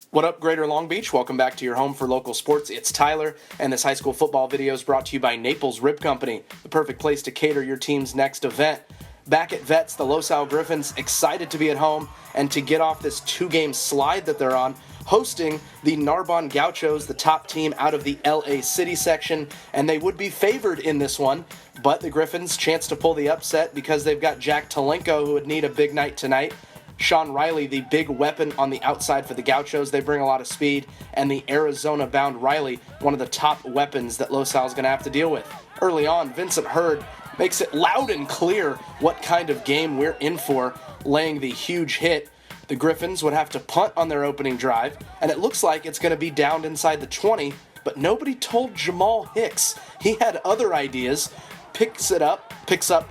What up, Greater Long Beach? Welcome back to your home for local sports. It's Tyler, and this high school football video is brought to you by Naples Rib Company, the perfect place to cater your team's next event. Back at Vets, the Los Alamitos Griffins excited to be at home and to get off this two-game slide that they're on, hosting the Narbonne Gauchos, the top team out of the LA City section, and they would be favored in this one, but the Griffins chance to pull the upset because they've got Jack Talenko, who would need a big night tonight. Sean Riley, the big weapon on the outside for the Gauchos. They bring a lot of speed, and the Arizona-bound Riley, one of the top weapons that Los Al's going to have to deal with. Early on, Vincent Hurd makes it loud and clear what kind of game we're in for, laying the huge hit. The Griffins would have to punt on their opening drive, and it looks like it's going to be downed inside the 20, but nobody told Jamal Hicks. He had other ideas, picks up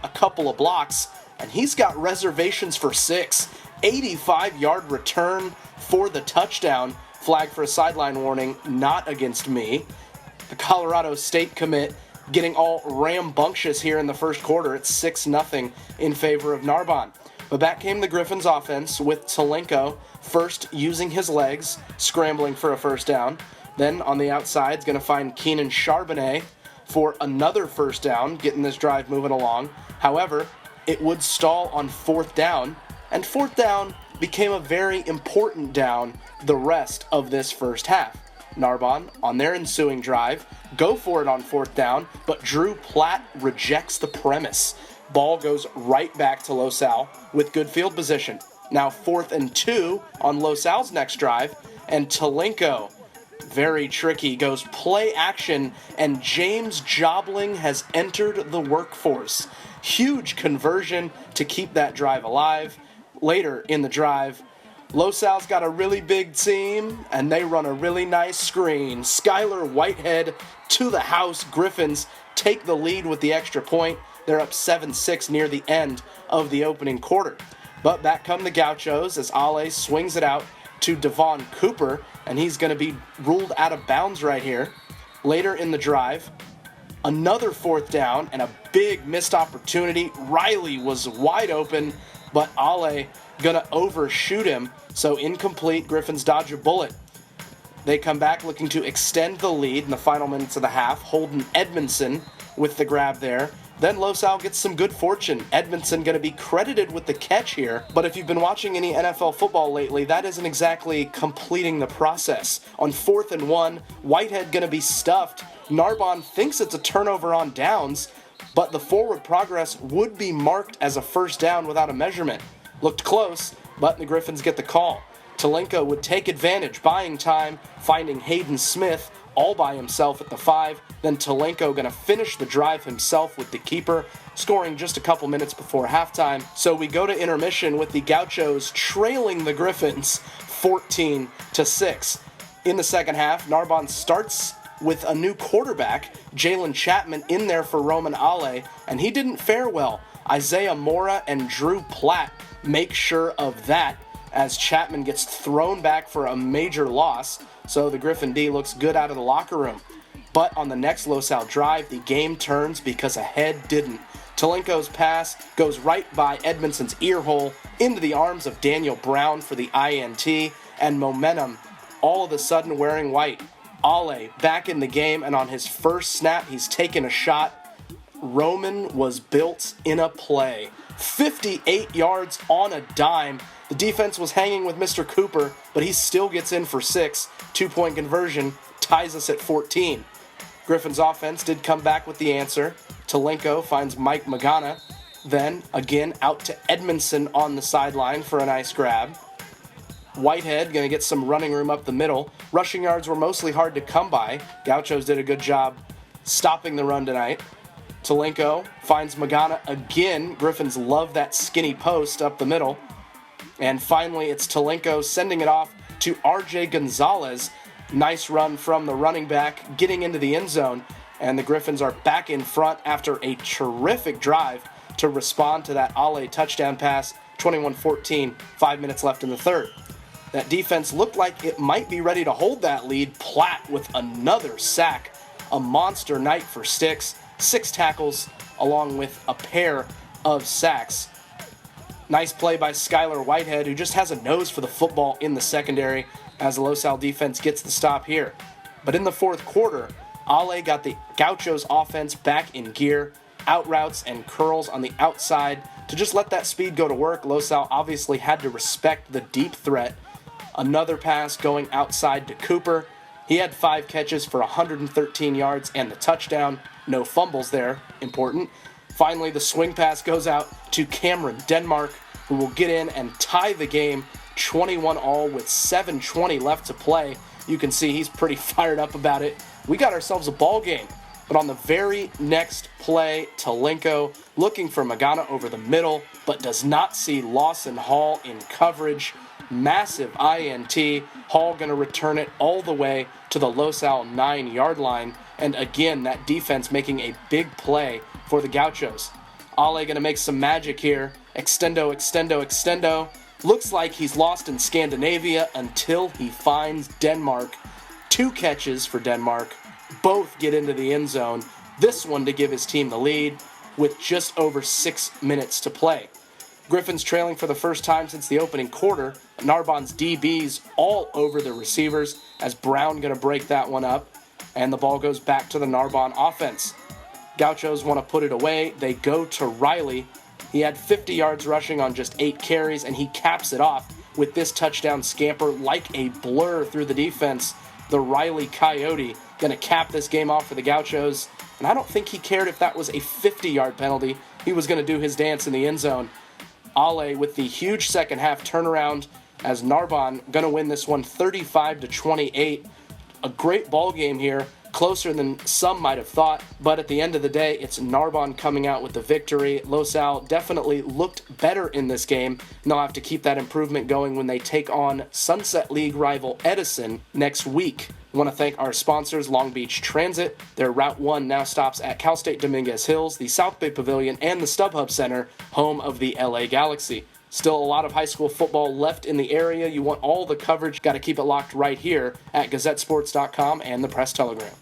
a couple of blocks, and he's got reservations for 6. 85-yard return for the touchdown. Flag for a sideline warning, not against me. The Colorado State commit getting all rambunctious here in the first quarter. It's 6-0 in favor of Narbonne. But back came the Griffins offense with Talenko first using his legs, scrambling for a first down. Then on the outside, is going to find Keenan Charbonnet for another first down, getting this drive moving along. However, it would stall on fourth down, and fourth down became a very important down the rest of this first half. Narbonne, on their ensuing drive, go for it on fourth down, but Drew Platt rejects the premise. Ball goes right back to Los Al with good field position. Now 4th and 2 on Los Al's next drive, and Talenko, very tricky, goes play action, and James Jobling has entered the workforce. Huge conversion to keep that drive alive. Later in the drive, Los Al's got a really big team, and they run a really nice screen. Skylar Whitehead to the house. Griffins take the lead with the extra point. They're up 7-6 near the end of the opening quarter. But back come the Gauchos as Ale swings it out to Devon Cooper, and he's going to be ruled out of bounds right here. Later in the drive, another fourth down and a big missed opportunity. Riley was wide open, but Ale gonna overshoot him, so incomplete. Griffins dodge a bullet. They come back looking to extend the lead in the final minutes of the half. Holden Edmondson with the grab there. Then Los Al gets some good fortune. Edmondson going to be credited with the catch here, but if you've been watching any NFL football lately, that isn't exactly completing the process. On 4th and 1, Whitehead going to be stuffed. Narbonne thinks it's a turnover on downs, but the forward progress would be marked as a first down without a measurement. Looked close, but the Griffins get the call. Talenko would take advantage, buying time, finding Hayden Smith all by himself at the 5. Then Talenko going to finish the drive himself with the keeper, scoring just a couple minutes before halftime. So we go to intermission with the Gauchos trailing the Griffins 14-6. In the second half, Narbonne starts with a new quarterback, Jalen Chapman, in there for Roman Ale, and he didn't fare well. Isaiah Mora and Drew Platt make sure of that as Chapman gets thrown back for a major loss, so the Griffin D looks good out of the locker room. But on the next Los Al drive, the game turns because a head didn't. Talenko's pass goes right by Edmondson's ear hole into the arms of Daniel Brown for the INT, and momentum all of a sudden wearing white. Ale back in the game, and on his first snap, he's taken a shot. Roman was built in a play. 58 yards on a dime. The defense was hanging with Mr. Cooper, but he still gets in for 6. 2-point conversion ties us at 14. Griffin's offense did come back with the answer. Talenko finds Mike Magana. Then, again, out to Edmondson on the sideline for a nice grab. Whitehead going to get some running room up the middle. Rushing yards were mostly hard to come by. Gauchos did a good job stopping the run tonight. Talenko finds Magana again. Griffins love that skinny post up the middle. And finally, it's Talenko sending it off to RJ Gonzalez. Nice run from the running back, getting into the end zone. And the Griffins are back in front after a terrific drive to respond to that Ale touchdown pass. 21-14, 5 minutes left in the third. That defense looked like it might be ready to hold that lead. Platt with another sack. A monster night for Sticks. 6 tackles along with a pair of sacks. Nice play by Skylar Whitehead, who just has a nose for the football in the secondary. as the Los Al defense gets the stop here. But in the fourth quarter, Ale got the Gauchos offense back in gear, out routes and curls on the outside to just let that speed go to work. Los Al obviously had to respect the deep threat. Another pass going outside to Cooper. He had 5 catches for 113 yards and the touchdown. No fumbles there, important. Finally, the swing pass goes out to Cameron Denmark, who will get in and tie the game 21-all with 7:20 left to play. You can see he's pretty fired up about it. We got ourselves a ball game. But on the very next play, Talenko looking for Magana over the middle, but does not see Lawson Hall in coverage. Massive INT. Hall going to return it all the way to the Los Al 9-yard line. And again, that defense making a big play for the Gauchos. Ale going to make some magic here. Extendo, extendo, extendo. Looks like he's lost in Scandinavia until he finds Denmark. 2 catches for Denmark. Both get into the end zone. This one to give his team the lead with just over 6 minutes to play. Griffins trailing for the first time since the opening quarter. Narbonne's DBs all over the receivers as Brown going to break that one up. And the ball goes back to the Narbonne offense. Gauchos want to put it away. They go to Riley. He had 50 yards rushing on just 8 carries, and he caps it off with this touchdown scamper like a blur through the defense. The Riley Coyote going to cap this game off for the Gauchos. And I don't think he cared if that was a 50-yard penalty. He was going to do his dance in the end zone. Ale with the huge second half turnaround as Narbonne going to win this one 35-28. A great ball game here, closer than some might have thought, but at the end of the day, it's Narbonne coming out with the victory. Los Al definitely looked better in this game, and they'll have to keep that improvement going when they take on Sunset League rival Edison next week. I want to thank our sponsors, Long Beach Transit. Their Route 1 now stops at Cal State Dominguez Hills, the South Bay Pavilion, and the StubHub Center, home of the LA Galaxy. Still a lot of high school football left in the area. You want all the coverage, got to keep it locked right here at GazetteSports.com and the Press Telegram.